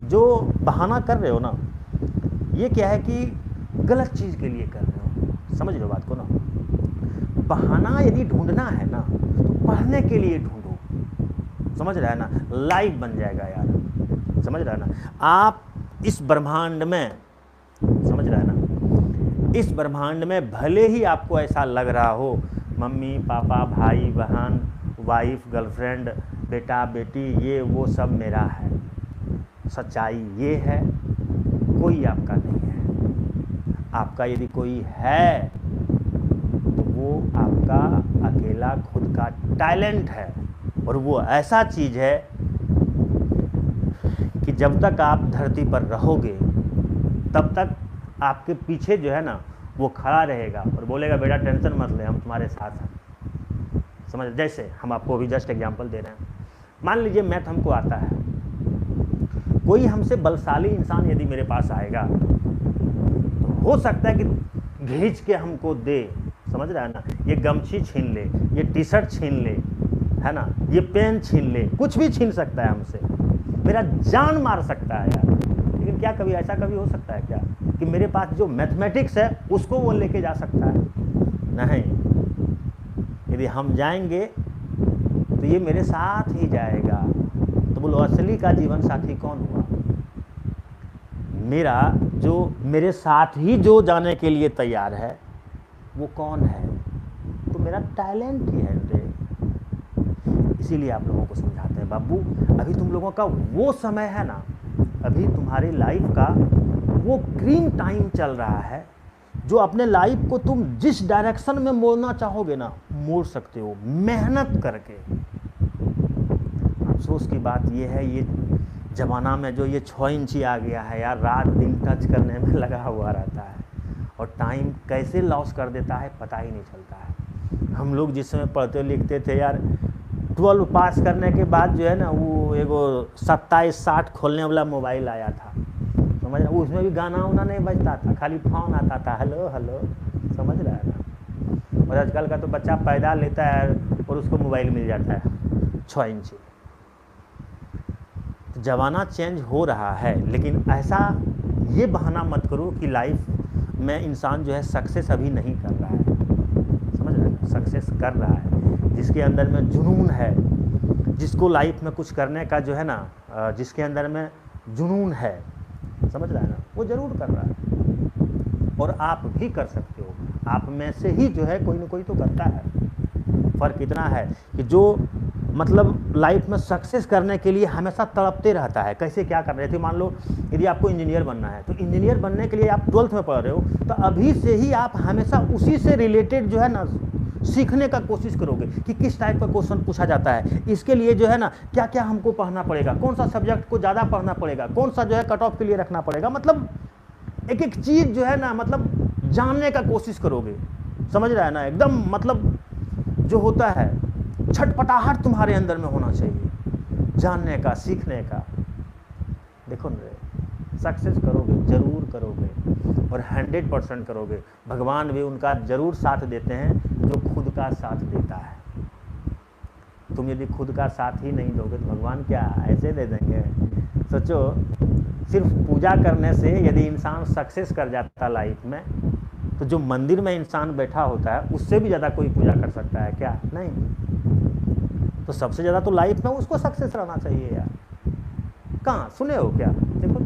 जो बहाना कर रहे हो ना, ये क्या है कि गलत चीज़ के लिए कर रहे हो। समझ रहे हो बात को ना? बहाना यदि ढूंढना है ना तो पढ़ने के लिए ढूंढो। समझ रहा है ना? लाइफ बन जाएगा यार। समझ रहा है ना? आप इस ब्रह्मांड में, समझ रहा है ना, इस ब्रह्मांड में भले ही आपको ऐसा लग रहा हो मम्मी पापा भाई बहन वाइफ गर्लफ्रेंड बेटा बेटी ये वो सब मेरा है, सच्चाई ये है कोई आपका नहीं है। आपका यदि कोई है तो वो आपका अकेला खुद का टैलेंट है, और वो ऐसा चीज़ है कि जब तक आप धरती पर रहोगे तब तक आपके पीछे जो है ना वो खड़ा रहेगा और बोलेगा बेटा टेंशन मत ले, हम तुम्हारे साथ हैं। समझ, जैसे हम आपको अभी जस्ट एग्जांपल दे रहे हैं। मान लीजिए मैथ हमको आता है, कोई हमसे बलशाली इंसान यदि मेरे पास आएगा तो हो सकता है कि घींच के हमको दे। समझ रहा है ना? ये गमछी छीन ले, ये टी शर्ट छीन ले, है ना, ये पेन छीन ले, कुछ भी छीन सकता है हमसे, मेरा जान मार सकता है यार। लेकिन क्या कभी ऐसा कभी हो सकता है क्या कि मेरे पास जो मैथमेटिक्स है उसको वो लेके जा सकता है? नहीं। यदि हम जाएंगे तो ये मेरे साथ ही जाएगा। तो बोलो असली का जीवन साथी कौन हुआ? मेरा जो मेरे साथ ही जो जाने के लिए तैयार है वो कौन है? तो मेरा टैलेंट ही है रे। इसीलिए आप लोगों को समझाते हैं बाबू, अभी तुम लोगों का वो समय है ना, अभी तुम्हारी लाइफ का वो ग्रीन टाइम चल रहा है जो अपने लाइफ को तुम जिस डायरेक्शन में मोड़ना चाहोगे ना मोड़ सकते हो मेहनत करके। अफसोस की बात ये है, ये ज़माना में जो ये 6 इंची आ गया है यार, रात दिन टच करने में लगा हुआ रहता है और टाइम कैसे लॉस कर देता है पता ही नहीं चलता है। हम लोग जिस समय पढ़ते लिखते थे यार, 12 पास करने के बाद जो है ना वो एगो 2760 खोलने वाला मोबाइल आया था। समझ रहा? उसमें भी गाना वाना नहीं बजता था, खाली फोन आता था, हेलो हेलो। समझ रहा है ना? और आजकल का तो बच्चा पैदा लेता है और उसको मोबाइल मिल जाता है 6 इंची। तो ज़माना चेंज हो रहा है, लेकिन ऐसा ये बहाना मत करो कि लाइफ में इंसान जो है सक्सेस अभी नहीं कर रहा है। समझ रहे हैं? सक्सेस कर रहा है, जिसके अंदर में जुनून है, जिसको लाइफ में कुछ करने का जो है ना, जिसके अंदर में जुनून है, समझ रहा है ना, वो ज़रूर कर रहा है। और आप भी कर सकते हो। आप में से ही जो है कोई ना कोई तो करता है। फ़र्क इतना है कि जो मतलब लाइफ में सक्सेस करने के लिए हमेशा तड़पते रहता है, कैसे क्या कर रहे थे। मान लो यदि आपको इंजीनियर बनना है तो इंजीनियर बनने के लिए आप 12th में पढ़ रहे हो तो अभी से ही आप हमेशा उसी से रिलेटेड जो है ना सीखने का कोशिश करोगे कि किस टाइप का क्वेश्चन पूछा जाता है, इसके लिए जो है ना क्या क्या हमको पढ़ना पड़ेगा, कौन सा सब्जेक्ट को ज़्यादा पढ़ना पड़ेगा, कौन सा जो है कट ऑफ के लिए रखना पड़ेगा। मतलब एक एक चीज़ जो है ना मतलब जानने का कोशिश करोगे। समझ रहा है ना? एकदम मतलब जो होता है छटपटाहट तुम्हारे अंदर में होना चाहिए जानने का, सीखने का। देखो ना, सक्सेस करोगे, ज़रूर करोगे और 100% करोगे। भगवान भी उनका ज़रूर साथ देते हैं जो खुद का साथ देता है। तुम यदि खुद का साथ ही नहीं दोगे तो भगवान क्या ऐसे दे देंगे? सोचो, सिर्फ पूजा करने से यदि इंसान सक्सेस कर जाता लाइफ में तो जो मंदिर में इंसान बैठा होता है उससे भी ज़्यादा कोई पूजा कर सकता है क्या? नहीं। तो सबसे ज़्यादा तो लाइफ में उसको सक्सेस रहना चाहिए यार। कहाँ सुने हो क्या? देखो